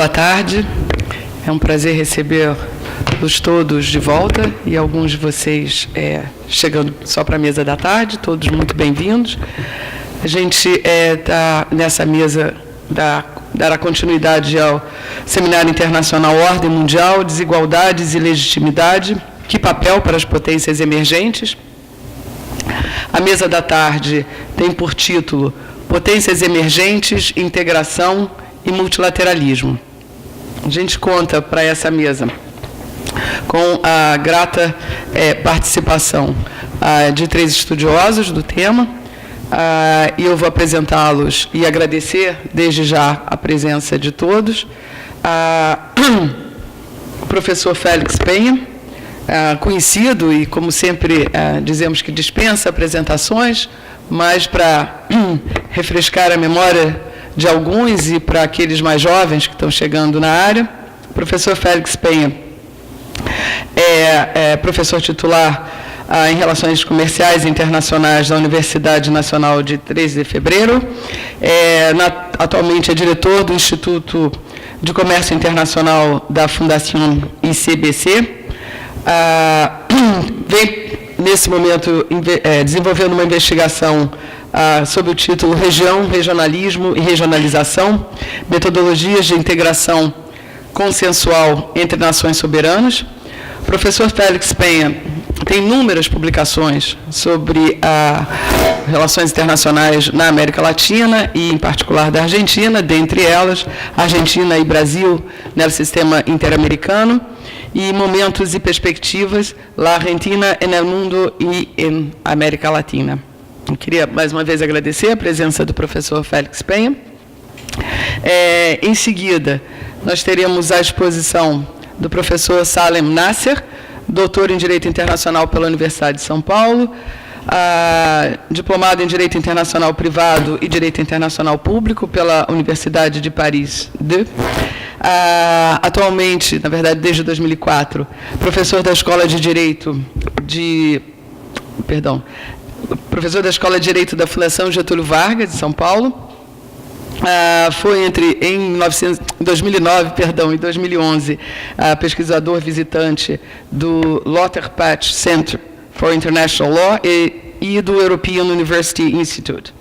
boa tarde. É um prazer recebê-los todos de volta e alguns de vocês chegando só para a mesa da tarde, todos muito bem-vindos. A gente está nessa mesa dará continuidade ao Seminário Internacional Ordem Mundial, Desigualdades e Legitimidade, que papel para as potências emergentes. A mesa da tarde tem por título Potências Emergentes, Integração e Multilateralismo. A gente conta para essa mesa com a grata participação de 3 estudiosos do tema, e eu vou apresentá-los e agradecer desde já a presença de todos. O professor Félix Penha, conhecido e, como sempre, dizemos que dispensa apresentações, mas para refrescar a memória de alguns e para aqueles mais jovens que estão chegando na área, o professor Félix Penha é professor titular em Relações Comerciais e Internacionais da Universidade Nacional de 13 de Fevereiro, atualmente é diretor do Instituto de Comércio Internacional da Fundação ICBC, vem, nesse momento, desenvolvendo uma investigação sob o título Região, Regionalismo e Regionalização, Metodologias de Integração Consensual entre Nações Soberanas. O professor Félix Penha tem inúmeras publicações sobre relações internacionais na América Latina e, em particular, da Argentina, dentre elas, Argentina e Brasil no sistema interamericano, e Momentos e Perspectivas, La Argentina en el Mundo e em América Latina. Eu queria, mais uma vez, agradecer a presença do professor Félix Penha. Em seguida, nós teremos a exposição do professor Salem Nasser, doutor em Direito Internacional pela Universidade de São Paulo, diplomado em Direito Internacional Privado e Direito Internacional Público pela Universidade de Paris 2. Atualmente, na verdade, desde 2004, professor da Escola de Direito professor da Escola de Direito da Fundação Getúlio Vargas, de São Paulo. Foi em 2009 e 2011 pesquisador visitante do Lothar Patch Center for International Law e do European University Institute.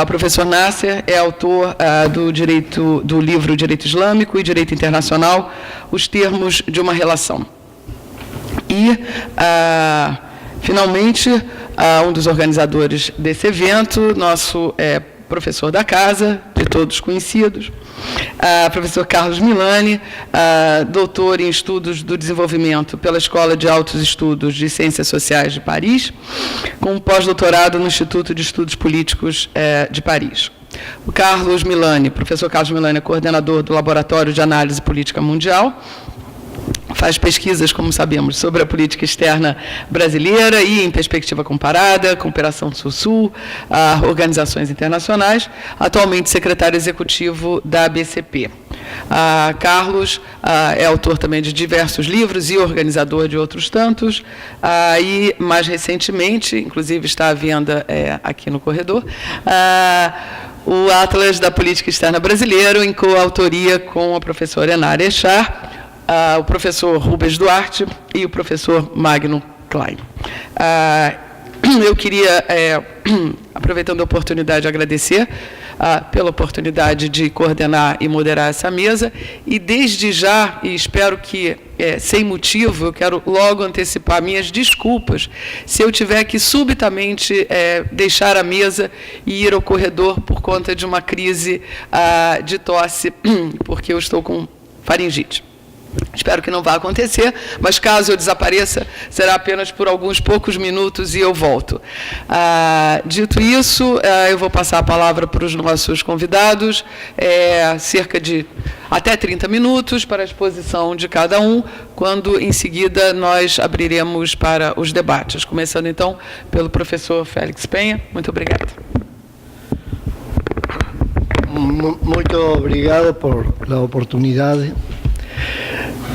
O professor Nasser é autor do livro Direito Islâmico e Direito Internacional, Os Termos de uma Relação. E, finalmente, um dos organizadores desse evento, nosso professor da casa, de todos conhecidos, professor Carlos Milani, doutor em Estudos do Desenvolvimento pela Escola de Altos Estudos de Ciências Sociais de Paris, com pós-doutorado no Instituto de Estudos Políticos de Paris. O professor Carlos Milani é coordenador do Laboratório de Análise Política Mundial, faz pesquisas, como sabemos, sobre a política externa brasileira e em perspectiva comparada, cooperação Sul-Sul, organizações internacionais, atualmente secretário executivo da ABCP. Carlos é autor também de diversos livros e organizador de outros tantos, e, mais recentemente, inclusive está à venda aqui no corredor, o Atlas da Política Externa Brasileira, em coautoria com a professora Enara Echar, o professor Rubens Duarte e o professor Magno Klein. Eu queria, aproveitando a oportunidade, agradecer pela oportunidade de coordenar e moderar essa mesa, e desde já, e espero que sem motivo, eu quero logo antecipar minhas desculpas se eu tiver que subitamente deixar a mesa e ir ao corredor por conta de uma crise de tosse, porque eu estou com faringite. Espero que não vá acontecer, mas caso eu desapareça, será apenas por alguns poucos minutos e eu volto. Dito isso, eu vou passar a palavra para os nossos convidados, cerca de até 30 minutos para a exposição de cada um, quando, em seguida, nós abriremos para os debates. Começando, então, pelo professor Félix Penha. Muito obrigada. Muito obrigado por a oportunidade.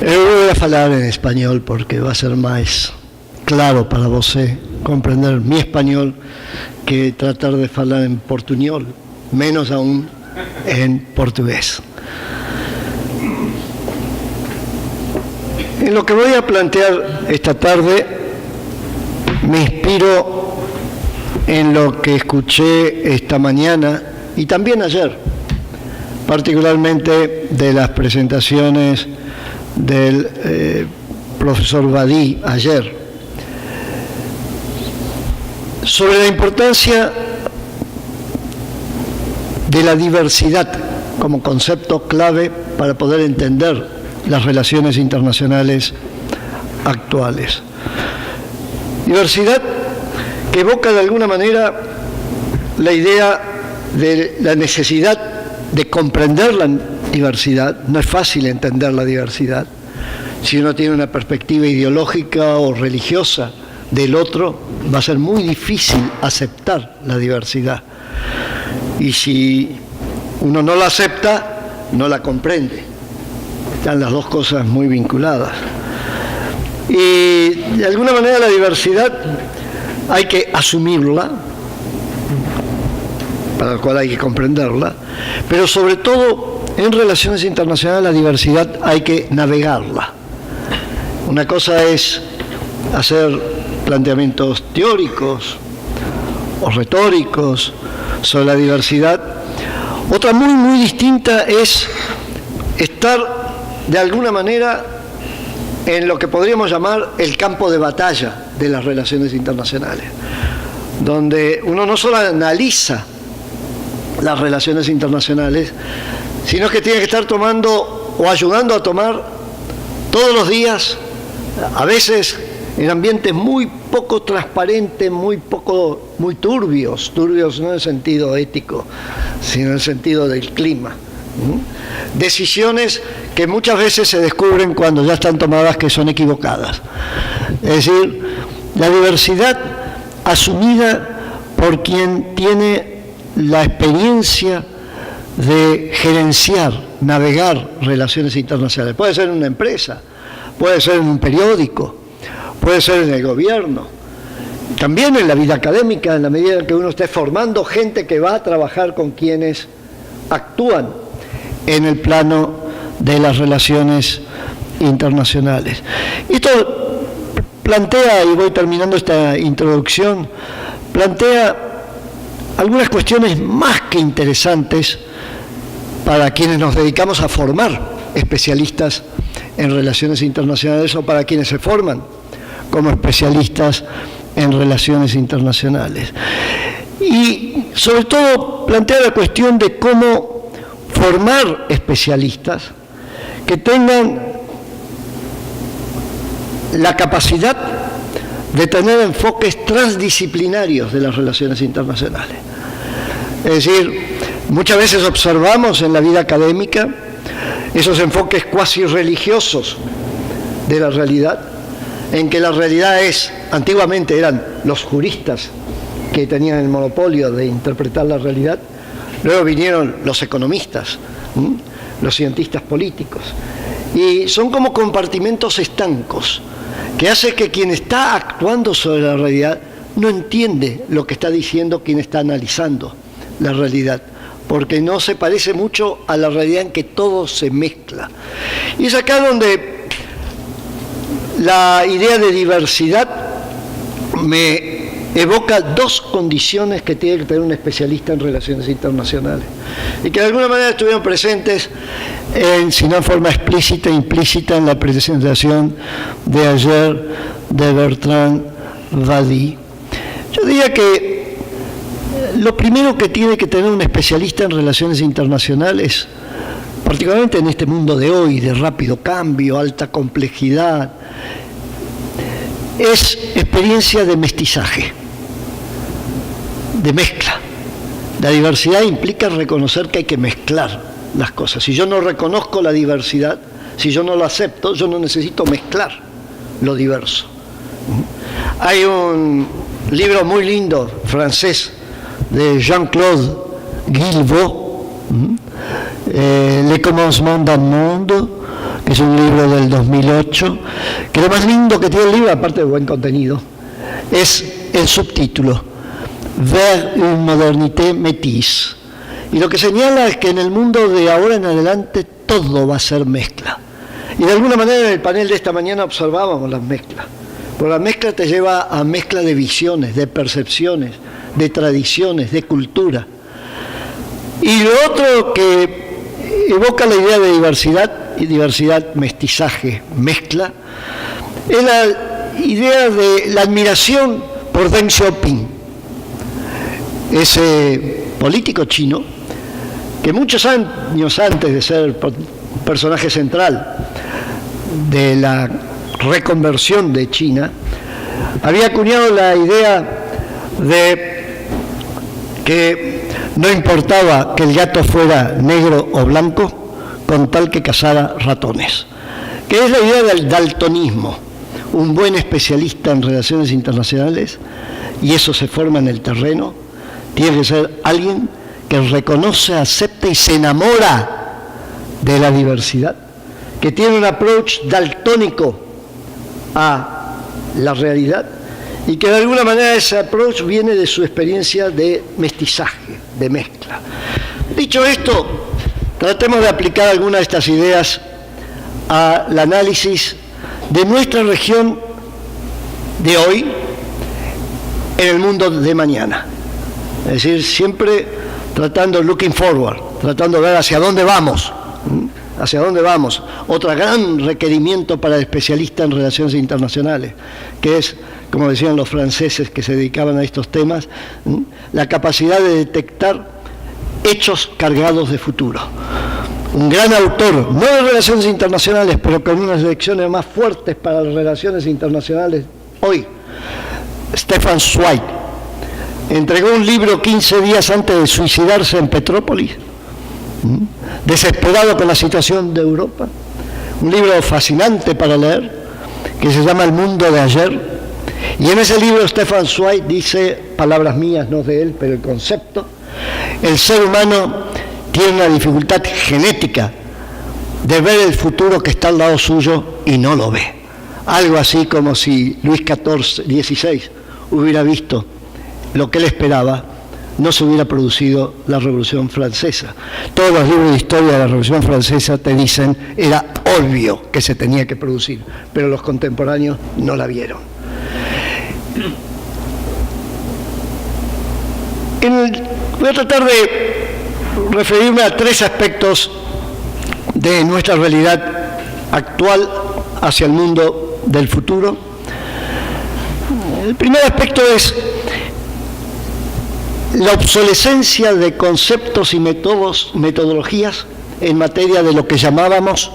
Eu vou falar em espanhol porque vai ser mais claro para você compreender mi espanhol que tratar de falar em portuñol, menos aún em português. En lo que voy a plantear esta tarde me inspiro en lo que escuché esta mañana y también ayer, particularmente de las presentaciones del profesor Badí ayer, sobre la importancia de la diversidad como concepto clave para poder entender las relaciones internacionales actuales. Diversidad que evoca de alguna manera la idea de la necesidad de comprender la diversidad. No es fácil entender la diversidad. Si uno tiene una perspectiva ideológica o religiosa del otro, va a ser muy difícil aceptar la diversidad. Y si uno no la acepta, no la comprende. Están las dos cosas muy vinculadas. Y de alguna manera la diversidad hay que asumirla, para lo cual hay que comprenderla, pero sobre todo en relaciones internacionales la diversidad hay que navegarla. Una cosa es hacer planteamientos teóricos o retóricos sobre la diversidad. Otra muy distinta es estar de alguna manera en lo que podríamos llamar el campo de batalla de las relaciones internacionales, donde uno no solo analiza las relaciones internacionales, sino que tiene que estar tomando o ayudando a tomar todos los días, a veces en ambientes muy poco transparentes, muy turbios no en el sentido ético, sino en el sentido del clima. Decisiones que muchas veces se descubren cuando ya están tomadas que son equivocadas. Es decir, la diversidad asumida por quien tiene la experiencia de gerenciar, navegar relaciones internacionales. Puede ser en una empresa, puede ser en un periódico, puede ser en el gobierno, también en la vida académica, en la medida en que uno esté formando gente que va a trabajar con quienes actúan en el plano de las relaciones internacionales. Esto plantea, y voy terminando esta introducción, plantea algunas cuestiones más que interesantes para quienes nos dedicamos a formar especialistas en relaciones internacionales o para quienes se forman como especialistas en relaciones internacionales. Y sobre todo plantea la cuestión de cómo formar especialistas que tengan la capacidad de tener enfoques transdisciplinarios de las relaciones internacionales. Es decir, muchas veces observamos en la vida académica esos enfoques cuasi religiosos de la realidad, en que la realidad antiguamente eran los juristas que tenían el monopolio de interpretar la realidad, luego vinieron los economistas, los cientistas políticos, y son como compartimentos estancos, que hace que quien está actuando sobre la realidad no entiende lo que está diciendo quien está analizando la realidad, porque no se parece mucho a la realidad en que todo se mezcla. Y es acá donde la idea de diversidad me evoca dos condiciones que tiene que tener un especialista en relaciones internacionales y que de alguna manera estuvieron presentes, si no en forma explícita, implícita en la presentación de ayer de Bertrand Badí. Yo diría que lo primero que tiene que tener un especialista en relaciones internacionales, particularmente en este mundo de hoy, de rápido cambio, alta complejidad, es experiencia de mestizaje, de mezcla. La diversidad implica reconocer que hay que mezclar las cosas. Si yo no reconozco la diversidad, si yo no lo acepto, yo no necesito mezclar lo diverso. Hay un libro muy lindo, francés, de Jean-Claude Guilbault, Le Commencement d'un Monde, que es un libro del 2008, que lo más lindo que tiene el libro, aparte de buen contenido, es el subtítulo, Vers une modernité métisse. Y lo que señala es que en el mundo de ahora en adelante todo va a ser mezcla. Y de alguna manera en el panel de esta mañana observábamos las mezclas. Porque la mezcla te lleva a mezcla de visiones, de percepciones, de tradiciones, de cultura. Y lo otro que evoca la idea de diversidad, y diversidad, mestizaje, mezcla, es la idea de la admiración por Deng Xiaoping, ese político chino que muchos años antes de ser personaje central de la reconversión de China, había acuñado la idea de que no importaba que el gato fuera negro o blanco, con tal que cazara ratones, que es la idea del daltonismo. Un buen especialista en relaciones internacionales, y eso se forma en el terreno, tiene que ser alguien que reconoce, acepta y se enamora de la diversidad, que tiene un approach daltónico a la realidad y que de alguna manera ese approach viene de su experiencia de mestizaje, de mezcla. Dicho esto, tratemos de aplicar algunas de estas ideas al análisis de nuestra región de hoy en el mundo de mañana. Es decir, siempre tratando, looking forward, tratando de ver hacia dónde vamos. ¿Hacia dónde vamos? Otro gran requerimiento para el especialista en relaciones internacionales, que es, como decían los franceses que se dedicaban a estos temas, la capacidad de detectar hechos cargados de futuro. Un gran autor, no de relaciones internacionales, pero con unas lecciones más fuertes para las relaciones internacionales hoy, Stefan Zweig, entregó un libro 15 días antes de suicidarse en Petrópolis, desesperado con la situación de Europa, un libro fascinante para leer, que se llama El mundo de ayer, y en ese libro Stefan Zweig dice, palabras mías, no de él, pero el concepto, el ser humano tiene una dificultad genética de ver el futuro que está al lado suyo y no lo ve. Algo así como si Luis XVI hubiera visto lo que él esperaba, no se hubiera producido la Revolución Francesa. Todos los libros de historia de la Revolución Francesa te dicen era obvio que se tenía que producir, pero los contemporáneos no la vieron. Voy a tratar de referirme a tres aspectos de nuestra realidad actual hacia el mundo del futuro. El primer aspecto es la obsolescencia de conceptos y metodologías en materia de lo que llamábamos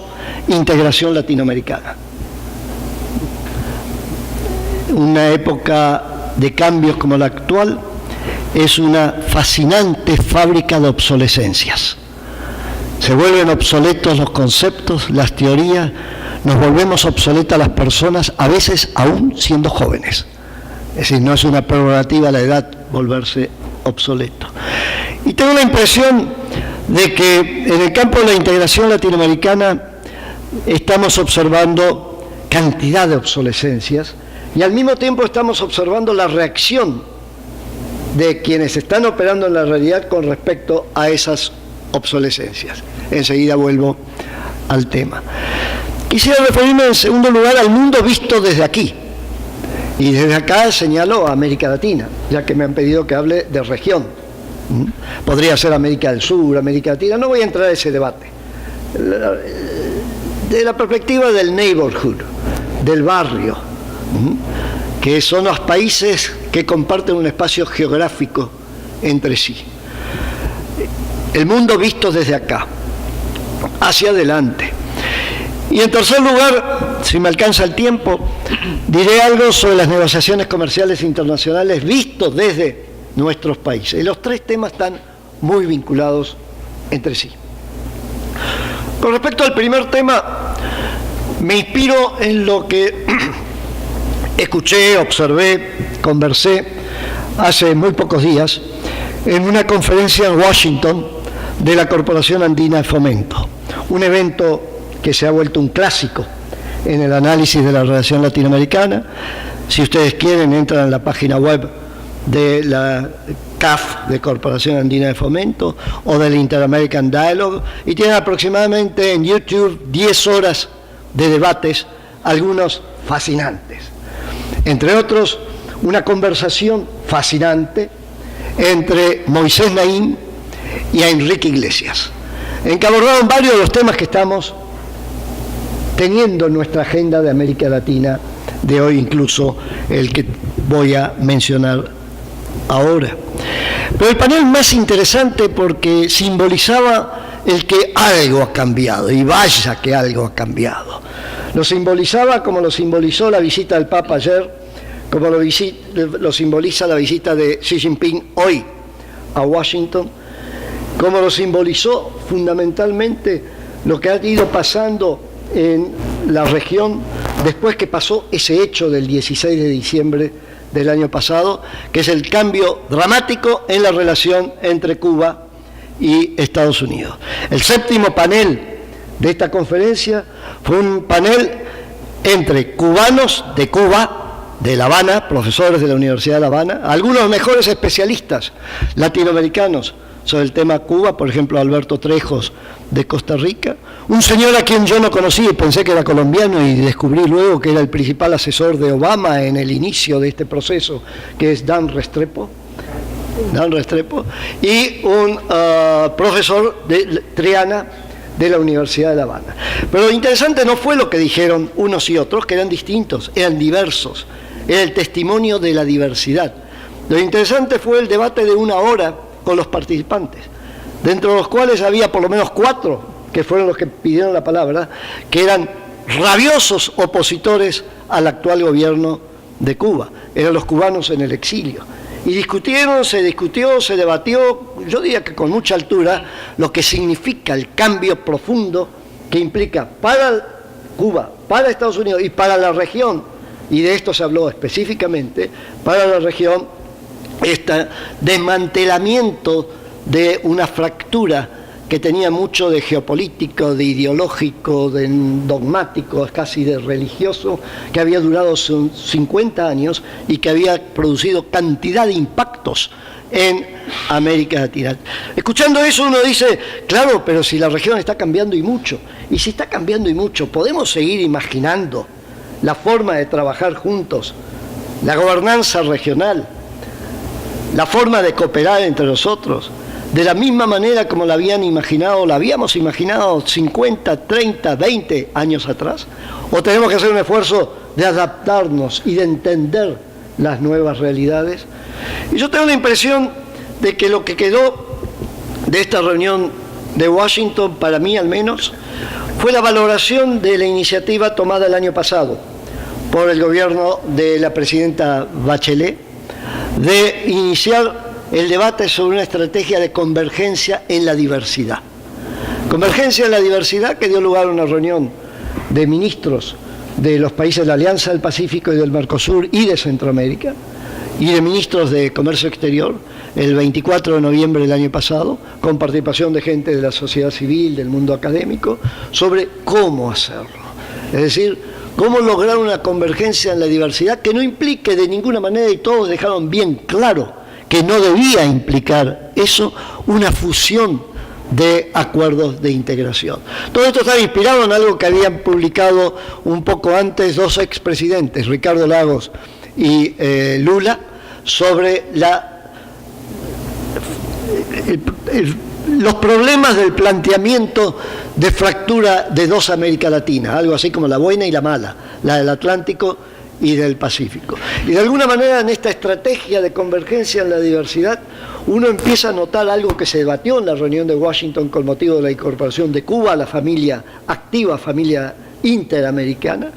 integración latinoamericana. Una época de cambios como la actual es una fascinante fábrica de obsolescencias. Se vuelven obsoletos los conceptos, las teorías, nos volvemos obsoletas las personas, a veces aún siendo jóvenes. Es decir, no es una prerrogativa a la edad volverse obsoleto. Y tengo la impresión de que en el campo de la integración latinoamericana estamos observando cantidad de obsolescencias y al mismo tiempo estamos observando la reacción de quienes están operando en la realidad con respecto a esas obsolescencias. Enseguida vuelvo al tema. Quisiera referirme en segundo lugar al mundo visto desde aquí. Y desde acá señalo a América Latina, ya que me han pedido que hable de región. Podría ser América del Sur, América Latina, no voy a entrar en ese debate. De la perspectiva del neighborhood, del barrio, que son los países que comparten un espacio geográfico entre sí. El mundo visto desde acá, hacia adelante. Y en tercer lugar, si me alcanza el tiempo, diré algo sobre las negociaciones comerciales internacionales vistos desde nuestros países. Y los tres temas están muy vinculados entre sí. Con respecto al primer tema, me inspiro en lo que escuché, observé, conversé hace muy pocos días en una conferencia en Washington de la Corporación Andina de Fomento, un evento que se ha vuelto un clásico en el análisis de la relación latinoamericana. Si ustedes quieren, entran en la página web de la CAF, de Corporación Andina de Fomento, o del Inter-American Dialogue, y tienen aproximadamente en YouTube 10 horas de debates, algunos fascinantes. Entre otros, una conversación fascinante entre Moisés Naím y a Enrique Iglesias, en que abordaron varios de los temas que estamos teniendo en nuestra agenda de América Latina de hoy, incluso el que voy a mencionar ahora. Pero el panel más interesante porque simbolizaba el que algo ha cambiado, y vaya que algo ha cambiado. Lo simbolizaba como lo simbolizó la visita del Papa ayer, como lo simboliza la visita de Xi Jinping hoy a Washington, como lo simbolizó fundamentalmente lo que ha ido pasando en la región después que pasó ese hecho del 16 de diciembre del año pasado, que es el cambio dramático en la relación entre Cuba y Estados Unidos. El séptimo panel de esta conferencia fue un panel entre cubanos de Cuba, de La Habana, profesores de la Universidad de La Habana, algunos de los mejores especialistas latinoamericanos sobre el tema Cuba, por ejemplo Alberto Trejos de Costa Rica, un señor a quien yo no conocí y pensé que era colombiano y descubrí luego que era el principal asesor de Obama en el inicio de este proceso, que es Dan Restrepo, y un profesor de Triana de la Universidad de La Habana. Pero lo interesante no fue lo que dijeron unos y otros, que eran distintos, eran diversos, era el testimonio de la diversidad. Lo interesante fue el debate de 1 hora con los participantes, dentro de los cuales había por lo menos 4, que fueron los que pidieron la palabra, que eran rabiosos opositores al actual gobierno de Cuba, eran los cubanos en el exilio. Y discutieron, se discutió, se debatió, yo diría que con mucha altura, lo que significa el cambio profundo que implica para Cuba, para Estados Unidos y para la región, y de esto se habló específicamente, para la región, este desmantelamiento de una fractura que tenía mucho de geopolítico, de ideológico, de dogmático, casi de religioso, que había durado 50 años y que había producido cantidad de impactos en América Latina. Escuchando eso uno dice, claro, pero si la región está cambiando y mucho, y si está cambiando y mucho, ¿podemos seguir imaginando la forma de trabajar juntos, la gobernanza regional, la forma de cooperar entre nosotros, de la misma manera como la habíamos imaginado 50, 30, 20 años atrás? ¿O tenemos que hacer un esfuerzo de adaptarnos y de entender las nuevas realidades? Y yo tengo la impresión de que lo que quedó de esta reunión de Washington, para mí al menos, fue la valoración de la iniciativa tomada el año pasado por el gobierno de la presidenta Bachelet de iniciar el debate sobre una estrategia de convergencia en la diversidad. Convergencia en la diversidad que dio lugar a una reunión de ministros de los países de la Alianza del Pacífico y del Mercosur y de Centroamérica, y de ministros de Comercio Exterior, el 24 de noviembre del año pasado, con participación de gente de la sociedad civil, del mundo académico, sobre cómo hacerlo. Es decir, cómo lograr una convergencia en la diversidad que no implique de ninguna manera, y todos dejaron bien claro que no debía implicar eso, una fusión de acuerdos de integración. Todo esto está inspirado en algo que habían publicado un poco antes 2 expresidentes, Ricardo Lagos y Lula, sobre los problemas del planteamiento de fractura de 2 América Latina, algo así como la buena y la mala, la del Atlántico y del Pacífico. Y de alguna manera en esta estrategia de convergencia en la diversidad, uno empieza a notar algo que se debatió en la reunión de Washington con motivo de la incorporación de Cuba a la familia activa, familia interamericana.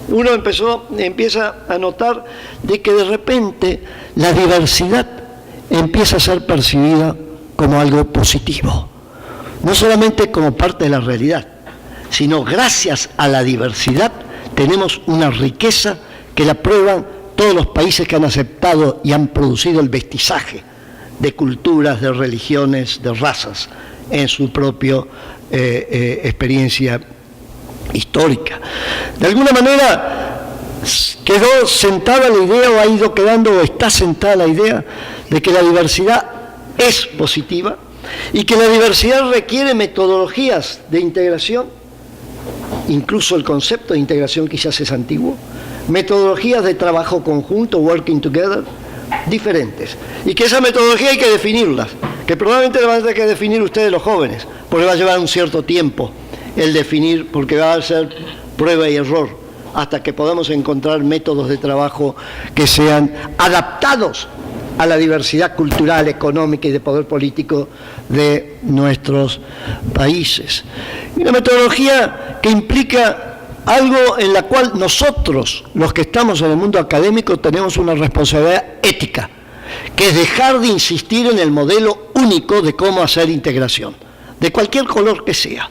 Uno empieza a notar de que de repente la diversidad empieza a ser percibida como algo positivo, no solamente como parte de la realidad, sino gracias a la diversidad tenemos una riqueza que la prueban todos los países que han aceptado y han producido el mestizaje de culturas, de religiones, de razas en su propia experiencia histórica. De alguna manera quedó sentada la idea, o ha ido quedando, o está sentada la idea de que la diversidad es positiva y que la diversidad requiere metodologías de integración incluso el concepto de integración quizás es antiguo, metodologías de trabajo conjunto, working together, diferentes, y que esa metodología hay que definirlas, que probablemente la van a tener que definir ustedes los jóvenes, porque va a llevar un cierto tiempo el definir, porque va a ser prueba y error, hasta que podamos encontrar métodos de trabajo que sean adaptados a la diversidad cultural, económica y de poder político de nuestros países. Y una metodología que implica algo en la cual nosotros, los que estamos en el mundo académico, tenemos una responsabilidad ética, que es dejar de insistir en el modelo único de cómo hacer integración, de cualquier color que sea.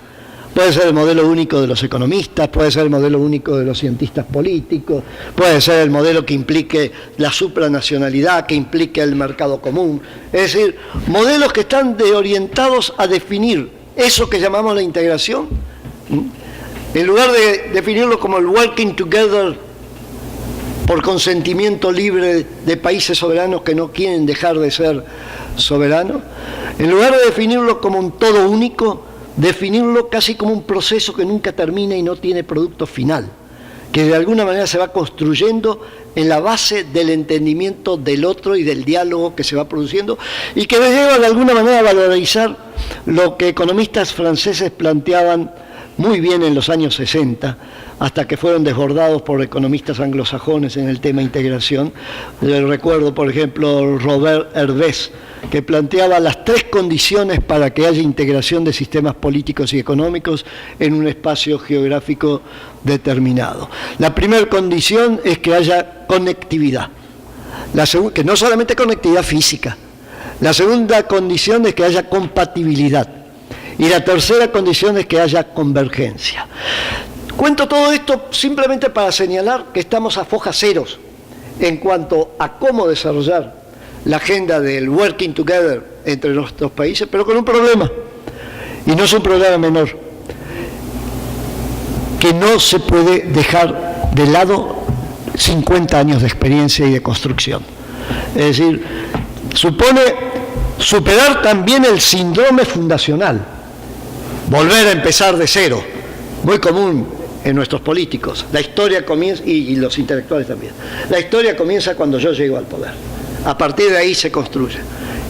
Puede ser el modelo único de los economistas, puede ser el modelo único de los cientistas políticos, puede ser el modelo que implique la supranacionalidad, que implique el mercado común. Es decir, modelos que están orientados a definir eso que llamamos la integración, en lugar de definirlo como el working together por consentimiento libre de países soberanos que no quieren dejar de ser soberanos, en lugar de definirlo como un todo único, definirlo casi como un proceso que nunca termina y no tiene producto final, que de alguna manera se va construyendo en la base del entendimiento del otro y del diálogo que se va produciendo, y que lleva de alguna manera a valorizar lo que economistas franceses planteaban muy bien en los años 60, hasta que fueron desbordados por economistas anglosajones en el tema integración. Recuerdo, por ejemplo, Robert Herves, que planteaba las 3 condiciones para que haya integración de sistemas políticos y económicos en un espacio geográfico determinado. La primera condición es que haya conectividad, que no solamente conectividad física. La segunda condición es que haya compatibilidad. Y la tercera condición es que haya convergencia. Cuento todo esto simplemente para señalar que estamos a fojas ceros en cuanto a cómo desarrollar la agenda del working together entre nuestros países, pero con un problema, y no es un problema menor, que no se puede dejar de lado 50 años de experiencia y de construcción. Es decir, supone superar también el síndrome fundacional, volver a empezar de cero, muy común en nuestros políticos. La historia comienza, y los intelectuales también, la historia comienza cuando yo llego al poder. A partir de ahí se construye.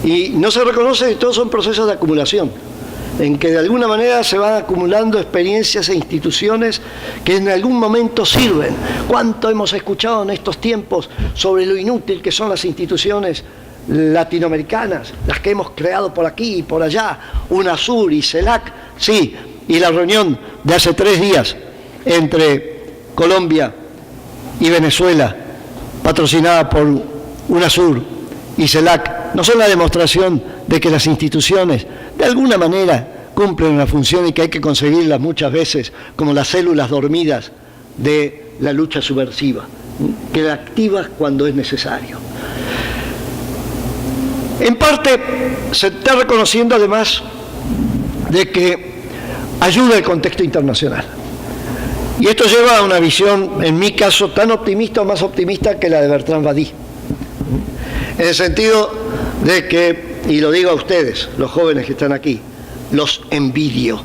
Y no se reconoce que todos son procesos de acumulación, en que de alguna manera se van acumulando experiencias e instituciones que en algún momento sirven. ¿Cuánto hemos escuchado en estos tiempos sobre lo inútil que son las instituciones latinoamericanas, las que hemos creado por aquí y por allá, UNASUR y CELAC? Sí, y la reunión de hace 3 días entre Colombia y Venezuela, patrocinada por UNASUR y CELAC, no son la demostración de que las instituciones de alguna manera cumplen una función y que hay que conseguirlas muchas veces como las células dormidas de la lucha subversiva, que la activas cuando es necesario. En parte se está reconociendo además de que ayuda el contexto internacional. Y esto lleva a una visión, en mi caso, tan optimista o más optimista que la de Bertrand Badi. En el sentido de que, y lo digo a ustedes, los jóvenes que están aquí, los envidio.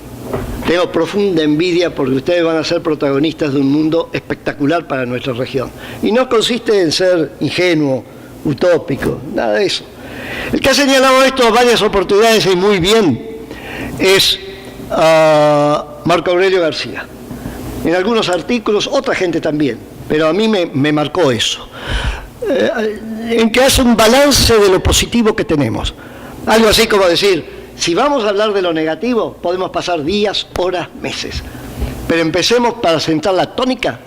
Tengo profunda envidia porque ustedes van a ser protagonistas de un mundo espectacular para nuestra región. Y no consiste en ser ingenuo, utópico, nada de eso. El que ha señalado esto varias oportunidades y muy bien es Marco Aurelio García. En algunos artículos, otra gente también, pero a mí me marcó eso. En que hace un balance de lo positivo que tenemos. Algo así como decir, si vamos a hablar de lo negativo, podemos pasar días, horas, meses. Pero empecemos para sentar la tónica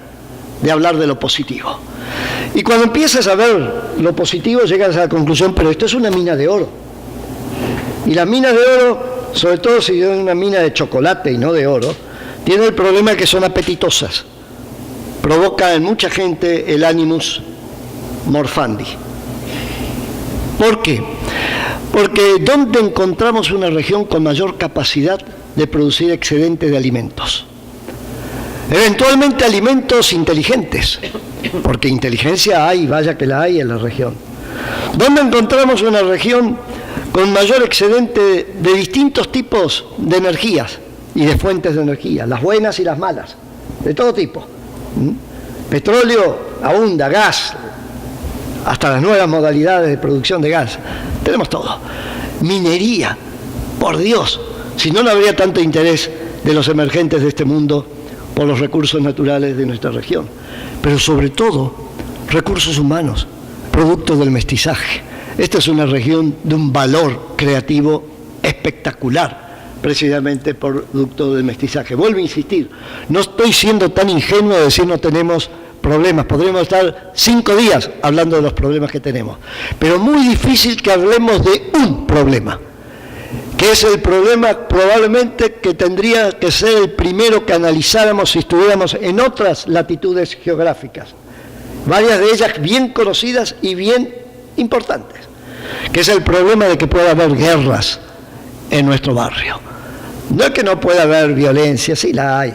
de hablar de lo positivo. Y cuando empiezas a ver lo positivo, llegas a la conclusión, pero esto es una mina de oro. Y la mina de oro, sobre todo si es una mina de chocolate y no de oro, tiene el problema de que son apetitosas. Provoca en mucha gente el animus morfandi. ¿Por qué? Porque ¿dónde encontramos una región con mayor capacidad de producir excedente de alimentos? Eventualmente alimentos inteligentes, porque inteligencia hay, vaya que la hay en la región. ¿Dónde encontramos una región con mayor excedente de distintos tipos de energías y de fuentes de energía, las buenas y las malas? de todo tipo. Petróleo abunda, gas, hasta las nuevas modalidades de producción de gas. Tenemos todo. Minería, por Dios, si no, no habría tanto interés de los emergentes de este mundo por los recursos naturales de nuestra región. Pero sobre todo, recursos humanos, productos del mestizaje. Esta es una región de un valor creativo espectacular, precisamente producto del mestizaje. Vuelvo a insistir, no estoy siendo tan ingenuo de decir no tenemos problemas, podríamos estar 5 días hablando de los problemas que tenemos, pero muy difícil que hablemos de un problema, que es el problema probablemente que tendría que ser el primero que analizáramos si estuviéramos en otras latitudes geográficas, varias de ellas bien conocidas y bien importantes, que es el problema de que pueda haber guerras en nuestro barrio. No es que no pueda haber violencia, sí la hay,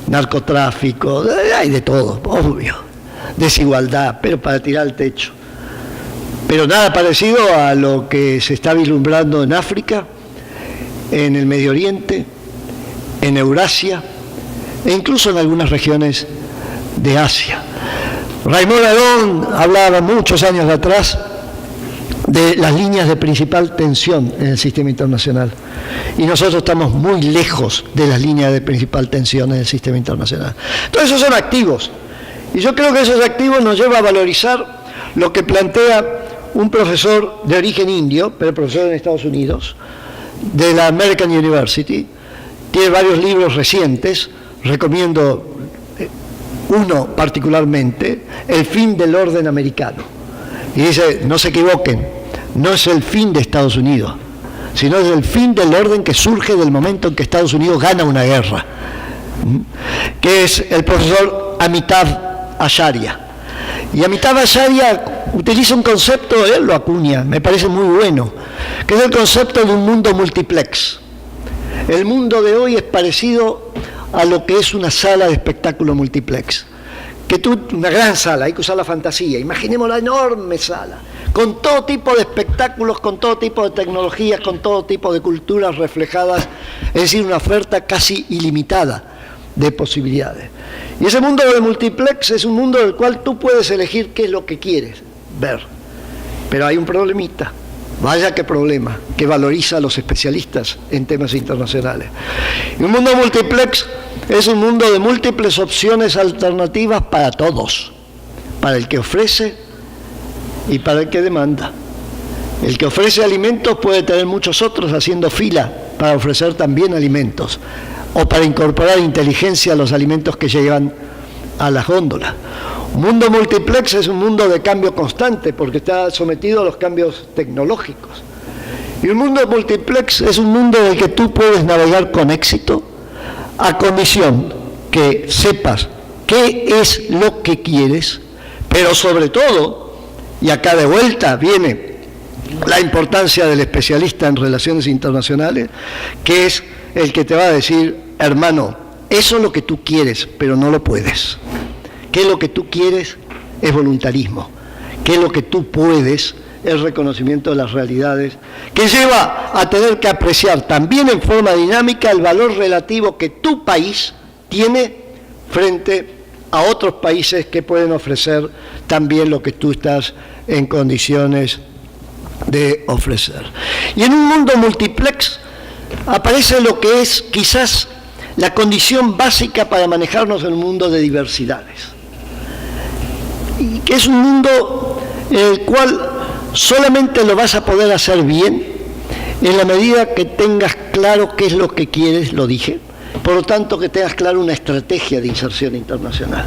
narcotráfico, hay de todo, obvio, desigualdad, pero para tirar el techo. Pero nada parecido a lo que se está vislumbrando en África, en el Medio Oriente, en Eurasia e incluso en algunas regiones de Asia. Raymond Aron hablaba muchos años atrás de las líneas de principal tensión en el sistema internacional. Y nosotros estamos muy lejos de las líneas de principal tensión en el sistema internacional. Entonces esos son activos. Y yo creo que esos activos nos llevan a valorizar lo que plantea un profesor de origen indio, pero profesor en Estados Unidos, de la American University. Tiene varios libros recientes, recomiendo uno particularmente, El fin del orden americano. Y dice, no se equivoquen, no es el fin de Estados Unidos, sino es el fin del orden que surge del momento en que Estados Unidos gana una guerra, que es el profesor Amitav Acharya. Y Amitav Acharya utiliza un concepto, él lo acuña, me parece muy bueno, que es el concepto de un mundo multiplex. El mundo de hoy es parecido a lo que es una sala de espectáculo multiplex. Una gran sala, hay que usar la fantasía, imaginemos la enorme sala, con todo tipo de espectáculos, con todo tipo de tecnologías, con todo tipo de culturas reflejadas, es decir, una oferta casi ilimitada de posibilidades. Y ese mundo de multiplex es un mundo del cual tú puedes elegir qué es lo que quieres ver, pero hay un problemita, vaya qué problema, que valoriza a los especialistas en temas internacionales. Y un mundo multiplex es un mundo de múltiples opciones alternativas para todos, para el que ofrece y para el que demanda. El que ofrece alimentos puede tener muchos otros haciendo fila para ofrecer también alimentos, o para incorporar inteligencia a los alimentos que llegan a las góndolas. Un mundo multiplex es un mundo de cambio constante, porque está sometido a los cambios tecnológicos. Y un mundo multiplex es un mundo en el que tú puedes navegar con éxito, a condición que sepas qué es lo que quieres, pero sobre todo, y acá de vuelta viene la importancia del especialista en relaciones internacionales, que es el que te va a decir, hermano, eso es lo que tú quieres, pero no lo puedes. ¿Qué es lo que tú quieres? Es voluntarismo. ¿Qué es lo que tú puedes? Es reconocimiento de las realidades, que lleva a tener que apreciar también en forma dinámica el valor relativo que tu país tiene frente a otros países que pueden ofrecer también lo que tú estás en condiciones de ofrecer. Y en un mundo multiplex aparece lo que es quizás la condición básica para manejarnos en un mundo de diversidades, y que es un mundo en el cual solamente lo vas a poder hacer bien en la medida que tengas claro qué es lo que quieres, lo dije, por lo tanto que tengas claro una estrategia de inserción internacional.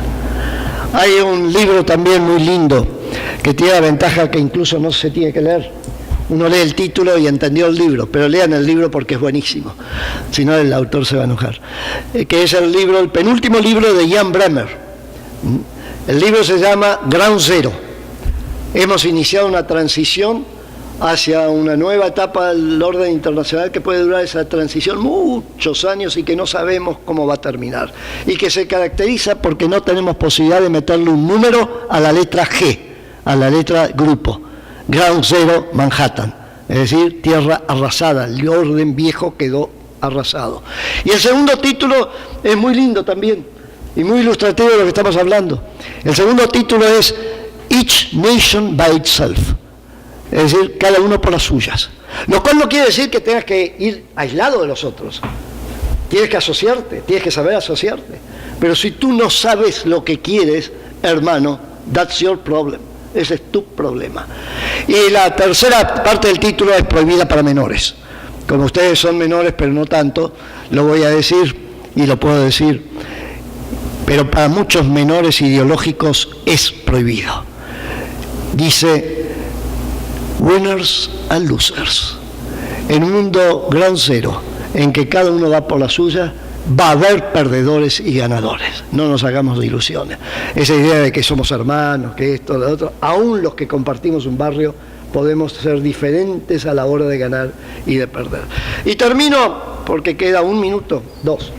Hay un libro también muy lindo que tiene la ventaja que incluso no se tiene que leer. Uno lee el título y entendió el libro, pero lean el libro porque es buenísimo, si no el autor se va a enojar. Que es el libro, el penúltimo libro de Jan Bremer. El libro se llama Ground Zero. Hemos iniciado una transición hacia una nueva etapa del orden internacional que puede durar esa transición muchos años y que no sabemos cómo va a terminar. Y que se caracteriza porque no tenemos posibilidad de meterle un número a la letra G, a la letra grupo. Ground Zero Manhattan, es decir, tierra arrasada, el orden viejo quedó arrasado. Y el segundo título es muy lindo también, y muy ilustrativo de lo que estamos hablando. El segundo título es Each Nation by Itself, es decir, cada uno por las suyas. Lo cual no quiere decir que tengas que ir aislado de los otros. Tienes que asociarte, tienes que saber asociarte. Pero si tú no sabes lo que quieres, hermano, that's your problem. Ese es tu problema. Y la tercera parte del título es prohibida para menores. Como ustedes son menores, pero no tanto, lo voy a decir y lo puedo decir. Pero para muchos menores ideológicos es prohibido. Dice, winners and losers. En un mundo gran cero, en que cada uno va por la suya, va a haber perdedores y ganadores. No nos hagamos de ilusiones. Esa idea de que somos hermanos, que esto, lo otro, aún los que compartimos un barrio, podemos ser diferentes a la hora de ganar y de perder. Y termino, porque queda un minuto, dos.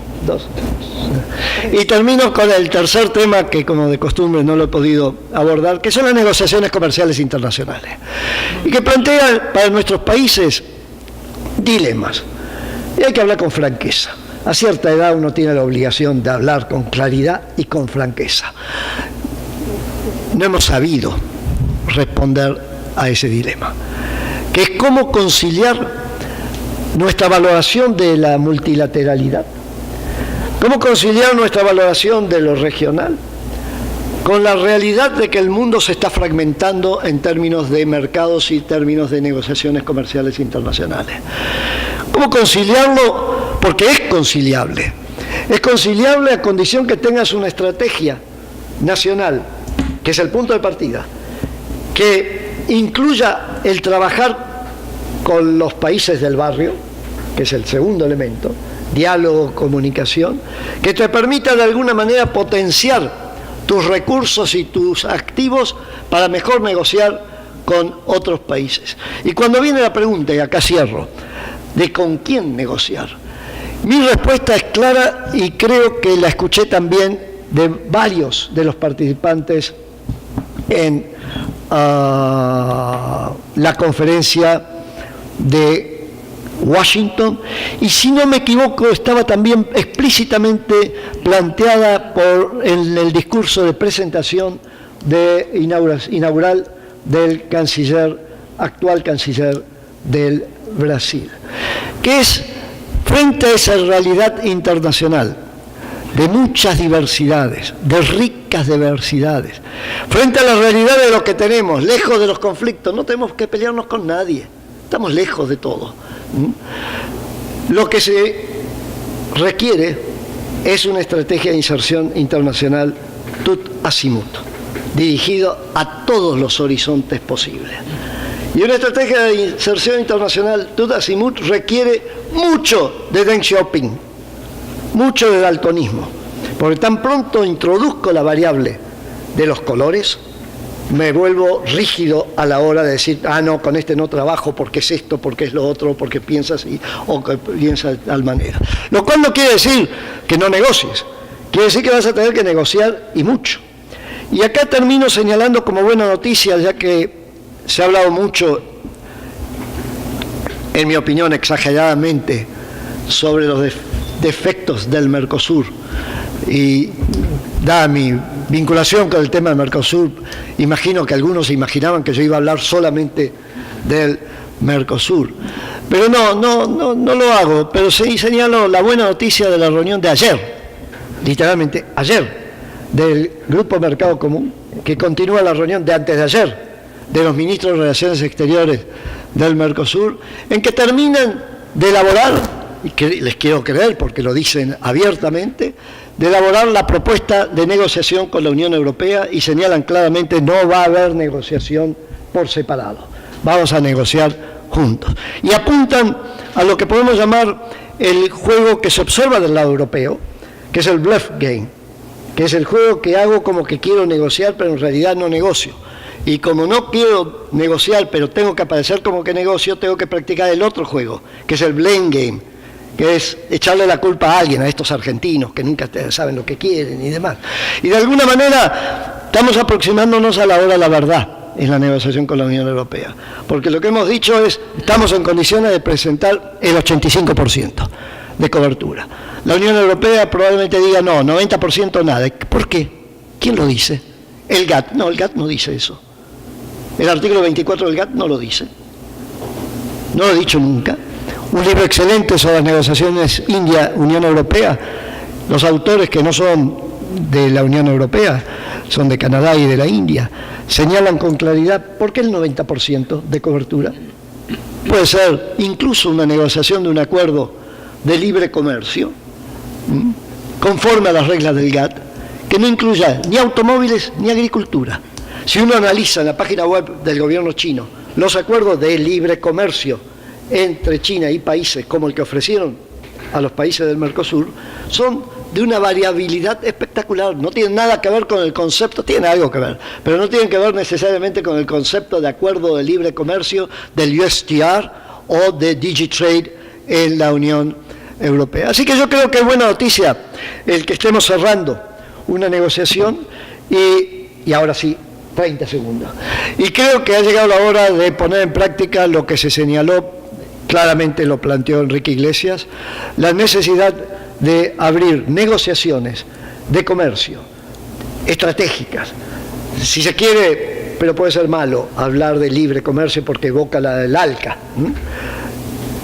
Y termino con el tercer tema que, como de costumbre, no lo he podido abordar, que son las negociaciones comerciales internacionales. Y que plantean para nuestros países dilemas. Y hay que hablar con franqueza. A cierta edad uno tiene la obligación de hablar con claridad y con franqueza. No hemos sabido responder a ese dilema, que es cómo conciliar nuestra valoración de la multilateralidad, cómo conciliar nuestra valoración de lo regional con la realidad de que el mundo se está fragmentando en términos de mercados y términos de negociaciones comerciales internacionales. ¿Cómo conciliarlo? Porque es conciliable. Es conciliable a condición que tengas una estrategia nacional, que es el punto de partida, que incluya el trabajar con los países del barrio, que es el segundo elemento, diálogo, comunicación, que te permita de alguna manera potenciar tus recursos y tus activos para mejor negociar con otros países. Y cuando viene la pregunta, y acá cierro, de con quién negociar, mi respuesta es clara y creo que la escuché también de varios de los participantes en la conferencia de Washington, y si no me equivoco estaba también explícitamente planteada en el discurso de presentación inaugural del actual canciller del Brasil, que es frente a esa realidad internacional de muchas diversidades, de ricas diversidades, frente a la realidad de lo que tenemos, lejos de los conflictos, no tenemos que pelearnos con nadie, estamos lejos de todo. Lo que se requiere es una estrategia de inserción internacional tut azimuth, dirigido a todos los horizontes posibles. Y una estrategia de inserción internacional tut azimuth requiere mucho de Deng Xiaoping, mucho de daltonismo, porque tan pronto introduzco la variable de los colores, me vuelvo rígido a la hora de decir, no, con este no trabajo porque es esto, porque es lo otro, porque piensa así o que piensa de tal manera. Lo cual no quiere decir que no negocies, quiere decir que vas a tener que negociar y mucho. Y acá termino señalando como buena noticia, ya que se ha hablado mucho, en mi opinión exageradamente, sobre los defectos del Mercosur, y dada mi vinculación con el tema del Mercosur, imagino que algunos se imaginaban que yo iba a hablar solamente del Mercosur, pero no lo hago, pero sí señalo la buena noticia de la reunión de ayer, literalmente ayer, del Grupo Mercado Común, que continúa la reunión de antes de ayer, de los ministros de Relaciones Exteriores del Mercosur, en que terminan de elaborar, y que les quiero creer porque lo dicen abiertamente, de elaborar la propuesta de negociación con la Unión Europea, y señalan claramente no va a haber negociación por separado, vamos a negociar juntos. Y apuntan a lo que podemos llamar el juego que se observa del lado europeo, que es el bluff game, que es el juego que hago como que quiero negociar, pero en realidad no negocio. Y como no quiero negociar, pero tengo que aparecer como que negocio, tengo que practicar el otro juego, que es el blame game, que es echarle la culpa a alguien, a estos argentinos que nunca saben lo que quieren y demás. Y de alguna manera estamos aproximándonos a la hora de la verdad en la negociación con la Unión Europea, porque lo que hemos dicho es, estamos en condiciones de presentar el 85% de cobertura. La Unión Europea probablemente diga no, 90% nada. ¿Por qué? ¿Quién lo dice? El GATT. No, el GATT no dice eso. El artículo 24 del GATT no lo dice. No lo he dicho nunca. Un libro excelente sobre las negociaciones India-Unión Europea. Los autores, que no son de la Unión Europea, son de Canadá y de la India, señalan con claridad por qué el 90% de cobertura. Puede ser incluso una negociación de un acuerdo de libre comercio, conforme a las reglas del GATT, que no incluya ni automóviles ni agricultura. Si uno analiza en la página web del gobierno chino los acuerdos de libre comercio entre China y países como el que ofrecieron a los países del Mercosur, son de una variabilidad espectacular. No tienen nada que ver con el concepto, tienen algo que ver, pero no tienen que ver necesariamente con el concepto de acuerdo de libre comercio del USTR o de DigiTrade en la Unión Europea. Así que yo creo que es buena noticia el que estemos cerrando una negociación y ahora sí, 30 segundos. Y creo que ha llegado la hora de poner en práctica lo que se señaló, claramente lo planteó Enrique Iglesias, la necesidad de abrir negociaciones de comercio estratégicas. Si se quiere, pero puede ser malo hablar de libre comercio porque evoca el ALCA.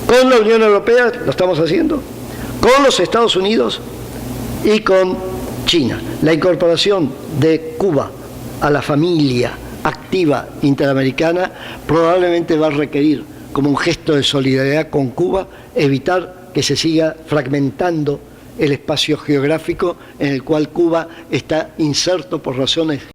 Con la Unión Europea lo estamos haciendo, con los Estados Unidos y con China. La incorporación de Cuba a la familia activa interamericana probablemente va a requerir, como un gesto de solidaridad con Cuba, evitar que se siga fragmentando el espacio geográfico en el cual Cuba está inserto por razones